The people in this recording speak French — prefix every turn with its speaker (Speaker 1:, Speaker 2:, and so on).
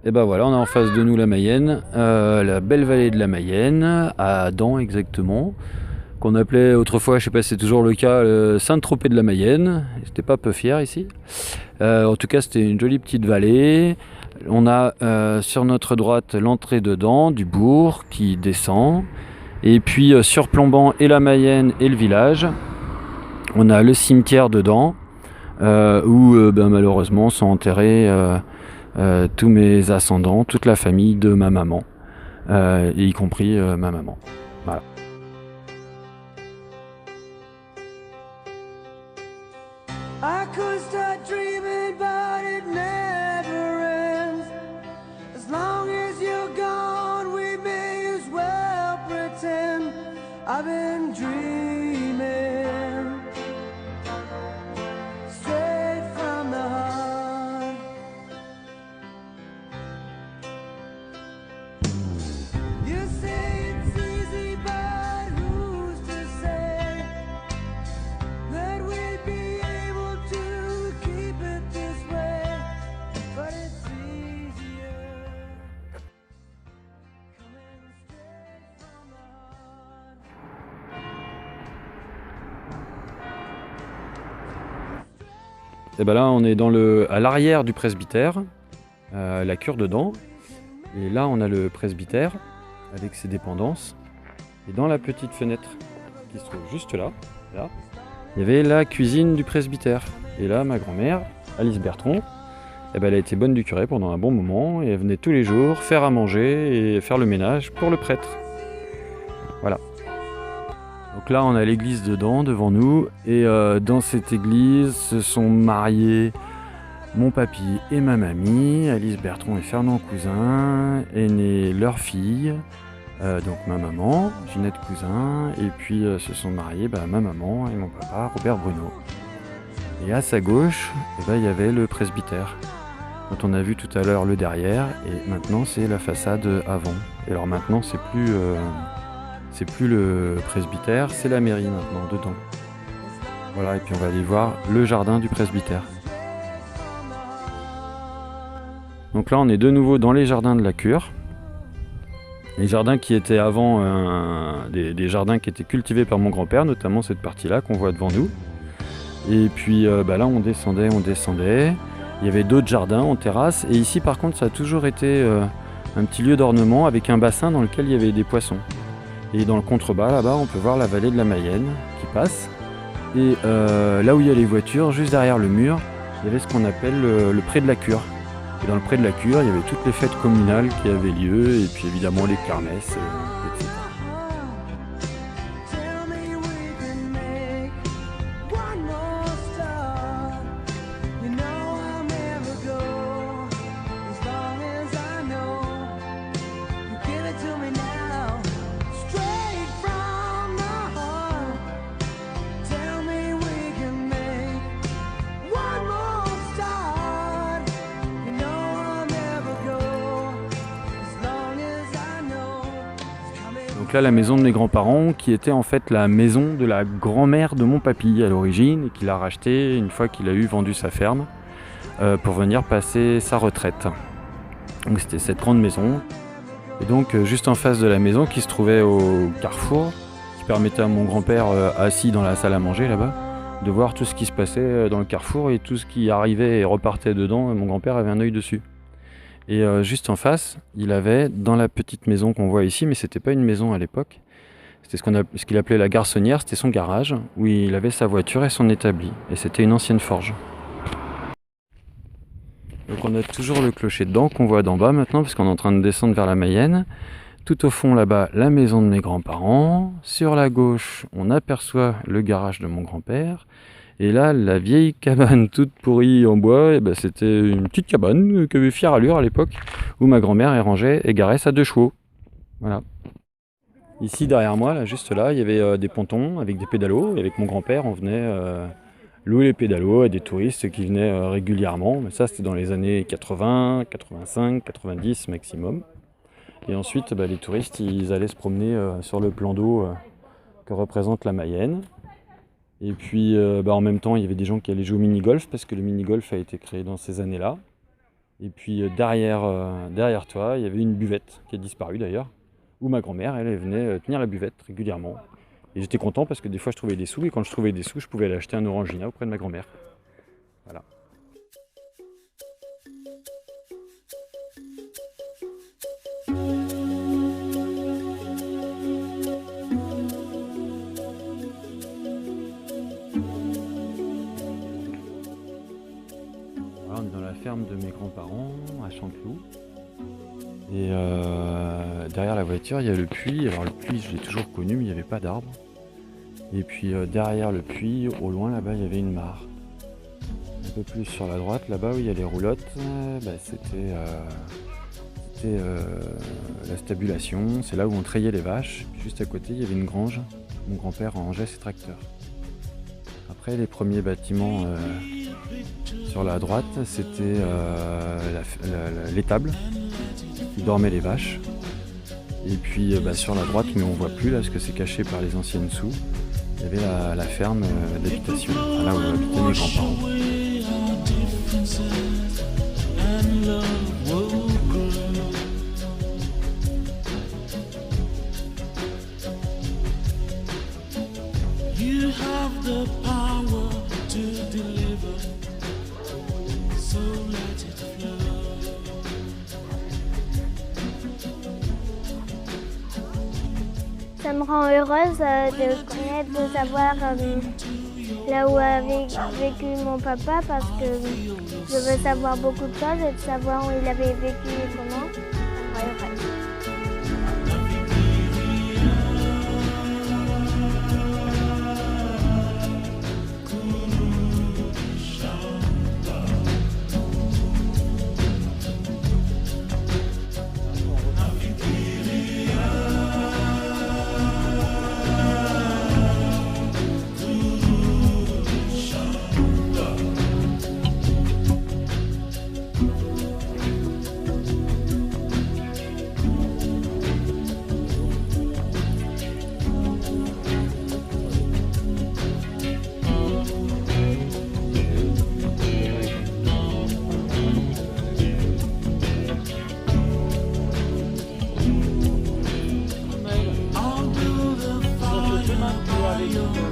Speaker 1: Et ben voilà, on a en face de nous la Mayenne, la belle vallée de la Mayenne, à Dents exactement, qu'on appelait autrefois, je sais pas si c'est toujours le cas, Saint-Tropez de la Mayenne. J'étais pas peu fier ici. En tout cas, c'était une jolie petite vallée. On a sur notre droite l'entrée de Dents, du bourg qui descend. Et puis surplombant et la Mayenne et le village, on a le cimetière de Dents, où malheureusement sont enterrés tous mes ascendants, toute la famille de ma maman, et y compris ma maman. Voilà. I could start dreaming, but it never ends. As long as you're gone, we may as well pretend I've been dreaming straight from the heart. You say it's easy, but who's to say that we'd be able to keep it this way? But it's easier coming straight from the heart. Et ben là, on est à l'arrière du presbytère, la cure de Dents. Et là, on a le presbytère avec ses dépendances. Et dans la petite fenêtre qui se trouve juste là, il y avait la cuisine du presbytère. Et là, ma grand-mère, Alice Bertrand, elle a été bonne du curé pendant un bon moment et elle venait tous les jours faire à manger et faire le ménage pour le prêtre. Voilà. Donc là, on a l'église de Dents devant nous et dans cette église se sont mariés mon papy et ma mamie, Alice Bertrand et Fernand Cousin, est née leur fille, donc ma maman, Ginette Cousin, et puis se sont mariés ma maman et mon papa, Robert Bruno. Et à sa gauche, il y avait le presbytère, dont on a vu tout à l'heure le derrière, et maintenant c'est la façade avant. Et alors maintenant c'est plus le presbytère, c'est la mairie maintenant, dedans. Voilà, et puis on va aller voir le jardin du presbytère. Donc là, on est de nouveau dans les jardins de la cure. Les jardins qui étaient avant des jardins qui étaient cultivés par mon grand-père, notamment cette partie-là qu'on voit devant nous. Et puis là, on descendait. Il y avait d'autres jardins en terrasse. Et ici, par contre, ça a toujours été un petit lieu d'ornement avec un bassin dans lequel il y avait des poissons. Et dans le contrebas, là-bas, on peut voir la vallée de la Mayenne qui passe. Et là où il y a les voitures, juste derrière le mur, il y avait ce qu'on appelle le pré de la cure. Et dans le pré de la cure, il y avait toutes les fêtes communales qui avaient lieu, et puis évidemment les kermesses, etc. Donc là, la maison de mes grands-parents, qui était en fait la maison de la grand-mère de mon papy à l'origine, et qu'il a racheté une fois qu'il a vendu sa ferme, pour venir passer sa retraite. Donc c'était cette grande maison. Et donc juste en face de la maison, qui se trouvait au carrefour, qui permettait à mon grand-père, assis dans la salle à manger là-bas, de voir tout ce qui se passait dans le carrefour et tout ce qui arrivait et repartait dedans. Et mon grand-père avait un œil dessus. Et juste en face, il avait, dans la petite maison qu'on voit ici, mais c'était pas une maison à l'époque, c'était ce qu'il appelait la garçonnière, c'était son garage, où il avait sa voiture et son établi. Et c'était une ancienne forge. Donc on a toujours le clocher de Dents qu'on voit d'en bas maintenant, parce qu'on est en train de descendre vers la Mayenne. Tout au fond là-bas, la maison de mes grands-parents. Sur la gauche, on aperçoit le garage de mon grand-père. Et là, la vieille cabane toute pourrie en bois, c'était une petite cabane qui avait fière allure à l'époque, où ma grand-mère rangeait et garait sa 2 chevaux. Voilà. Ici, derrière moi, là, juste là, il y avait des pontons avec des pédalos. Et avec mon grand-père, on venait louer les pédalos à des touristes qui venaient régulièrement. Mais ça, c'était dans les années 80, 85, 90 maximum. Et ensuite, les touristes, ils allaient se promener sur le plan d'eau que représente la Mayenne. Et puis en même temps, il y avait des gens qui allaient jouer au mini-golf, parce que le mini-golf a été créé dans ces années-là. Et puis derrière toi, il y avait une buvette qui a disparu d'ailleurs, où ma grand-mère, elle venait tenir la buvette régulièrement. Et j'étais content parce que des fois je trouvais des sous, et quand je trouvais des sous, je pouvais aller acheter un Orangina auprès de ma grand-mère. Voilà. Voilà, on est dans la ferme de mes grands-parents à Chanteloup. Et derrière la voiture, il y a le puits. Alors le puits, je l'ai toujours connu, mais il n'y avait pas d'arbre. Et puis derrière le puits, au loin là-bas, il y avait une mare. Un peu plus sur la droite, là-bas où il y a les roulottes, c'était la stabulation. C'est là où on trayait les vaches. Juste à côté, il y avait une grange. Mon grand-père rangeait ses tracteurs. Après, les premiers bâtiments sur la droite, c'était l'étable où dormaient les vaches. Et puis sur la droite, mais on voit plus là parce que c'est caché par les anciennes soues, il y avait la ferme d'habitation, là où habitaient mes grands-parents.
Speaker 2: Ça me rend heureuse de connaître, de savoir là où a vécu mon papa parce que je veux savoir beaucoup de choses et de savoir où il avait vécu et comment. Ça me rend heureuse.
Speaker 3: Avec